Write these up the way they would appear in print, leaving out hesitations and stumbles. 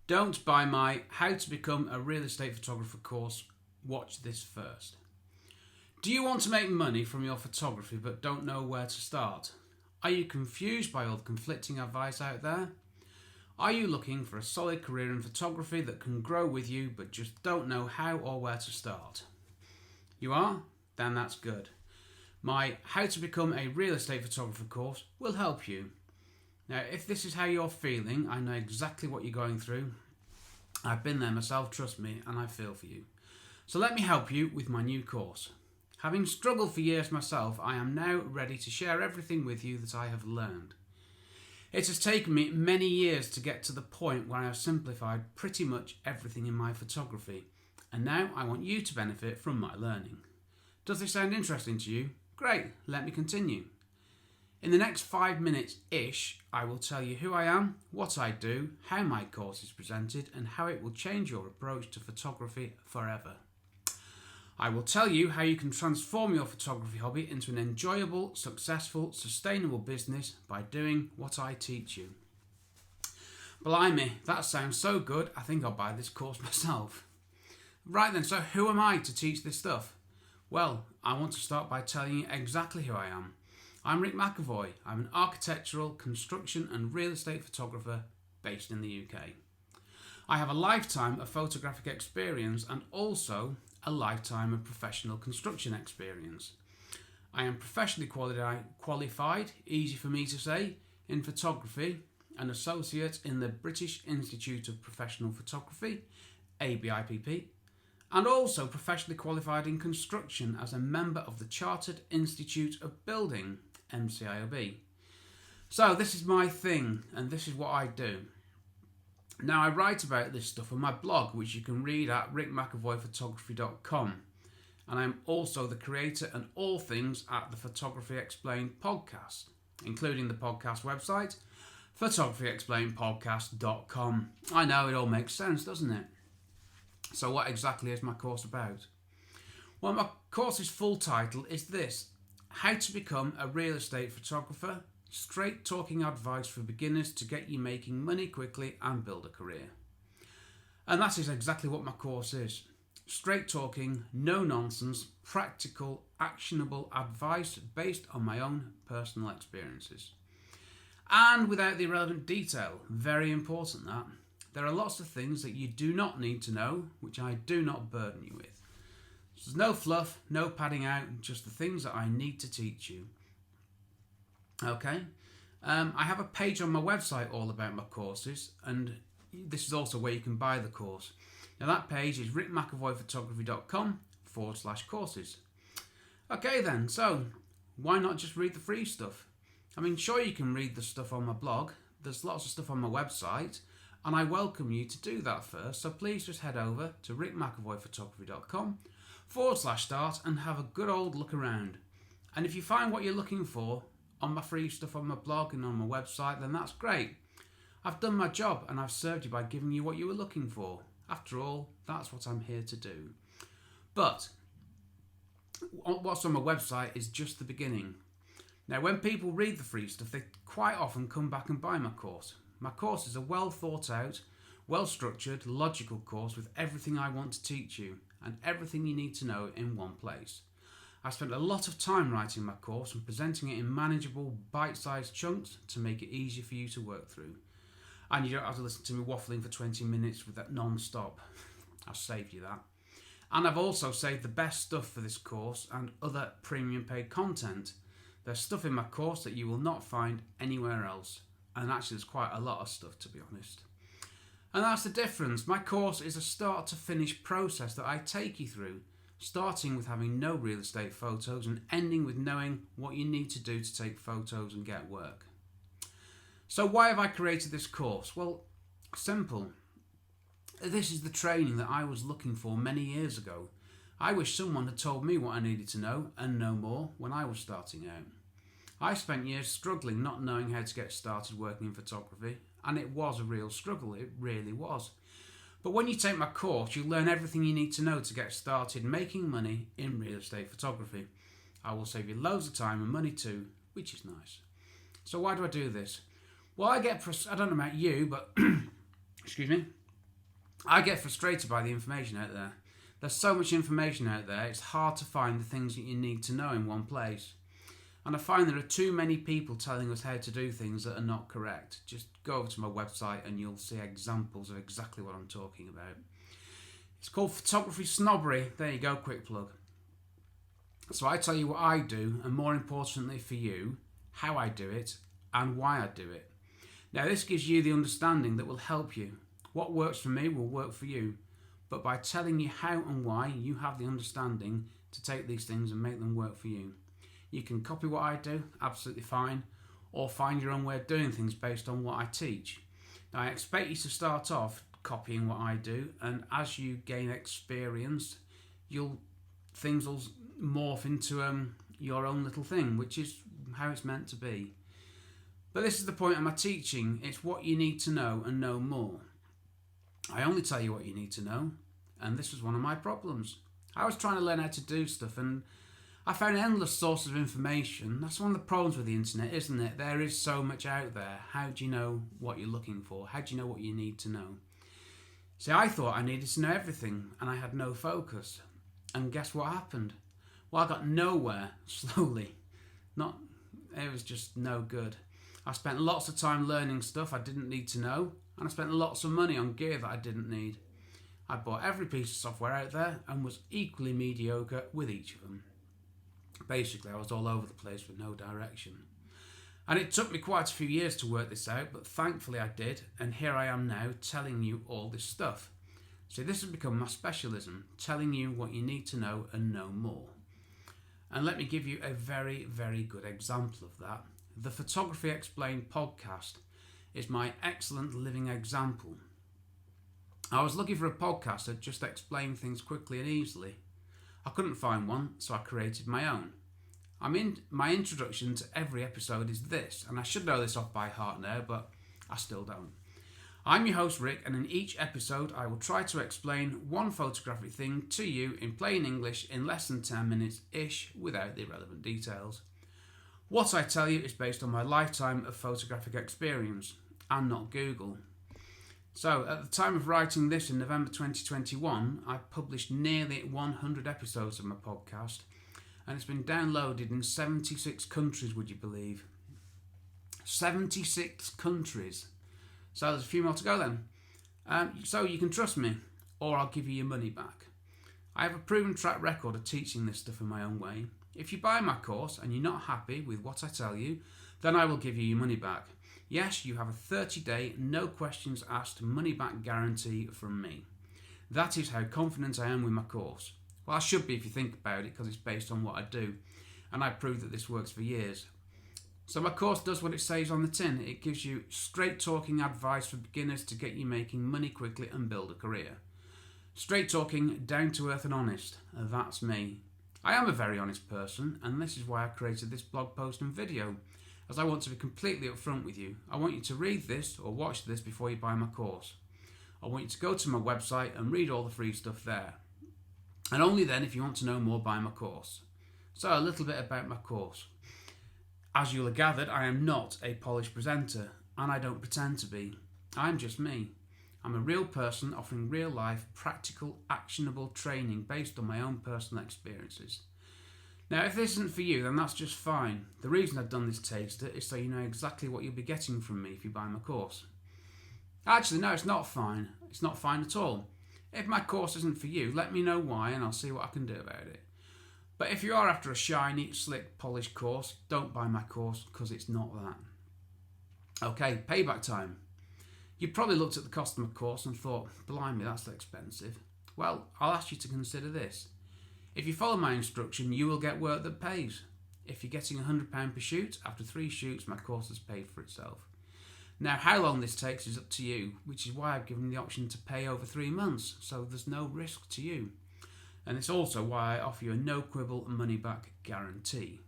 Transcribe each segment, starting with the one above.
Don't buy my How to Become a Real Estate Photographer course. Watch this first. Do you want to make money from your photography but don't know where to start? Are you confused by all the conflicting advice out there? Are you looking for a solid career in photography that can grow with you but just don't know how or where to start? You are? Then that's good. My How to Become a Real Estate Photographer course will help you. Now, if this is how you're feeling, I know exactly what you're going through. I've been there myself, trust me, and I feel for you. So let me help you with my new course. Having struggled for years myself, I am now ready to share everything with you that I have learned. It has taken me many years to get to the point where I have simplified pretty much everything in my photography, and now I want you to benefit from my learning. Does this sound interesting to you? Great, let me continue. In the next 5 minutes-ish, I will tell you who I am, what I do, how my course is presented, and how it will change your approach to photography forever. I will tell you how you can transform your photography hobby into an enjoyable, successful, sustainable business by doing what I teach you. Blimey, that sounds so good, I think I'll buy this course myself. Right then, so who am I to teach this stuff? Well, I want to start by telling you exactly who I am. I'm Rick McEvoy. I'm an architectural, construction and real estate photographer based in the UK. I have a lifetime of photographic experience and also a lifetime of professional construction experience. I am professionally qualified, easy for me to say, in photography, an associate in the British Institute of Professional Photography, ABIPP, and also professionally qualified in construction as a member of the Chartered Institute of Building, MCIOB. So this is my thing and this is what I do. Now I write about this stuff on my blog, which you can read at rickmcavoyphotography.com, and I'm also the creator and all things at the Photography Explained podcast, including the podcast website, photographyexplainedpodcast.com. I know it all makes sense, doesn't it? So what exactly is my course about? Well, my course's full title is this: How to Become a Real Estate Photographer, straight talking advice for beginners to get you making money quickly and build a career. And that is exactly what my course is. Straight talking, no nonsense, practical, actionable advice based on my own personal experiences. And without the irrelevant detail, very important that. There are lots of things that you do not need to know, which I do not burden you with. There's no fluff, no padding out, just the things that I need to teach you. Okay, I have a page on my website all about my courses, and this is also where you can buy the course. Now that page is rickmcavoyphotography.com/courses. Okay then, so why not just read the free stuff? I mean, sure, you can read the stuff on my blog. There's lots of stuff on my website, and I welcome you to do that first. So please just head over to rickmcavoyphotography.com/start and have a good old look around. And if you find what you're looking for on my free stuff on my blog and on my website, then that's great. I've done my job and I've served you by giving you what you were looking for. After all, that's what I'm here to do. But what's on my website is just the beginning. Now, when people read the free stuff, they quite often come back and buy my course. My course is a well thought out, well structured, logical course with everything I want to teach you and everything you need to know in one place. I spent a lot of time writing my course and presenting it in manageable, bite-sized chunks to make it easier for you to work through. And you don't have to listen to me waffling for 20 minutes with that non-stop. I've saved you that. And I've also saved the best stuff for this course and other premium paid content. There's stuff in my course that you will not find anywhere else. And actually there's quite a lot of stuff, to be honest. And that's the difference. My course is a start to finish process that I take you through, starting with having no real estate photos and ending with knowing what you need to do to take photos and get work. So why have I created this course? Well, simple. This is the training that I was looking for many years ago. I wish someone had told me what I needed to know and no more when I was starting out. I spent years struggling, not knowing how to get started working in photography, and it was a real struggle, it really was. But when you take my course, you learn everything you need to know to get started making money in real estate photography. I will save you loads of time and money too, which is nice. So why do I do this? Well, I don't know about you, but excuse me, I get frustrated by the information out there. There's so much information out there, it's hard to find the things that you need to know in one place. And I find there are too many people telling us how to do things that are not correct. Just go over to my website and you'll see examples of exactly what I'm talking about. It's called photography snobbery. There you go, quick plug. So I tell you what I do, and more importantly for you, how I do it and why I do it. Now this gives you the understanding that will help you. What works for me will work for you. But by telling you how and why, you have the understanding to take these things and make them work for you. You can copy what I do, absolutely fine, or find your own way of doing things based on what I teach. Now I expect you to start off copying what I do, and as you gain experience, things will morph into your own little thing, which is how it's meant to be. But this is the point of my teaching. It's what you need to know and no more. I only tell you what you need to know, and this was one of my problems. I was trying to learn how to do stuff, and I found endless sources of information. That's one of the problems with the internet, isn't it? There is so much out there. How do you know what you're looking for? How do you know what you need to know? See, I thought I needed to know everything, and I had no focus. And guess what happened? Well, I got nowhere, slowly. It was just no good. I spent lots of time learning stuff I didn't need to know, and I spent lots of money on gear that I didn't need. I bought every piece of software out there and was equally mediocre with each of them. Basically, I was all over the place with no direction. And it took me quite a few years to work this out, but thankfully I did, and here I am now telling you all this stuff. So this has become my specialism, telling you what you need to know and no more. And let me give you a very, very good example of that. The Photography Explained podcast is my excellent living example. I was looking for a podcast that just explained things quickly and easily. I couldn't find one, so I created my own. My introduction to every episode is this, and I should know this off by heart now, but I still don't. I'm your host Rick, and in each episode I will try to explain one photographic thing to you in plain English in less than 10 minutes-ish without the irrelevant details. What I tell you is based on my lifetime of photographic experience, and not Google. So, at the time of writing this in November 2021, I've published nearly 100 episodes of my podcast, and it's been downloaded in 76 countries, would you believe? 76 countries! So there's a few more to go then. So you can trust me, or I'll give you your money back. I have a proven track record of teaching this stuff in my own way. If you buy my course and you're not happy with what I tell you, then I will give you your money back. Yes, you have a 30-day, no questions asked, money-back guarantee from me. That is how confident I am with my course. Well, I should be if you think about it, because it's based on what I do, and I've proved that this works for years. So my course does what it says on the tin. It gives you straight-talking advice for beginners to get you making money quickly and build a career. Straight-talking, down-to-earth and honest. That's me. I am a very honest person, and this is why I created this blog post and video, as I want to be completely upfront with you. I want you to read this or watch this before you buy my course. I want you to go to my website and read all the free stuff there. And only then, if you want to know more, buy my course. So a little bit about my course. As you'll have gathered, I am not a polished presenter, and I don't pretend to be. I'm just me. I'm a real person offering real-life, practical, actionable training based on my own personal experiences. Now, if this isn't for you, then that's just fine. The reason I've done this taster is so you know exactly what you'll be getting from me if you buy my course. Actually, no, it's not fine. It's not fine at all. If my course isn't for you, let me know why and I'll see what I can do about it. But if you are after a shiny, slick, polished course, don't buy my course, because it's not that. Okay, payback time. You probably looked at the cost of my course and thought, blimey, that's expensive. Well, I'll ask you to consider this. If you follow my instruction, you will get work that pays. If you're getting £100 per shoot, after 3 shoots, my course has paid for itself. Now, how long this takes is up to you, which is why I've given the option to pay over 3 months, so there's no risk to you. And it's also why I offer you a no-quibble money-back guarantee.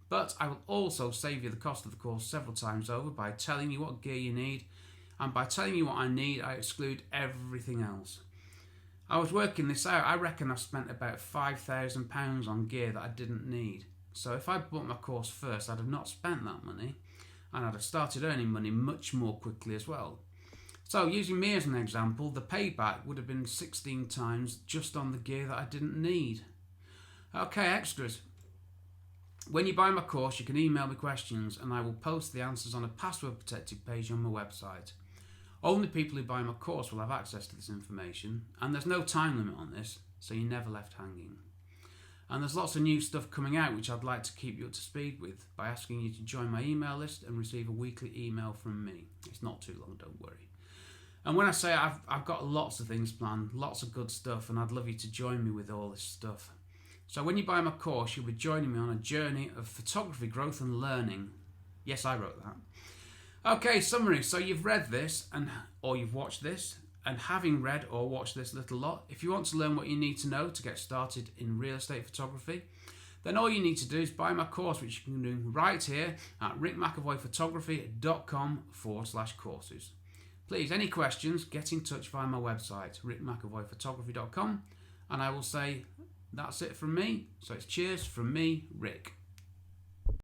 But I will also save you the cost of the course several times over by telling you what gear you need, and by telling you what I need, I exclude everything else. I was working this out. I reckon I spent about £5,000 on gear that I didn't need. So if I bought my course first, I'd have not spent that money, and I'd have started earning money much more quickly as well. So using me as an example, the payback would have been 16 times just on the gear that I didn't need. Okay, extras. When you buy my course, you can email me questions and I will post the answers on a password protected page on my website. Only people who buy my course will have access to this information, and there's no time limit on this, so you're never left hanging. And there's lots of new stuff coming out which I'd like to keep you up to speed with by asking you to join my email list and receive a weekly email from me. It's not too long, don't worry. And when I say I've got lots of things planned, lots of good stuff, and I'd love you to join me with all this stuff. So when you buy my course, you'll be joining me on a journey of photography growth and learning. Yes, I wrote that. Okay, summary. So you've read this or you've watched this, and having read or watched this little lot, if you want to learn what you need to know to get started in real estate photography, then all you need to do is buy my course, which you can do right here at rickmcavoyphotography.com/courses. Please, any questions, get in touch via my website, rickmcavoyphotography.com, and I will say that's it from me. So it's cheers from me, Rick.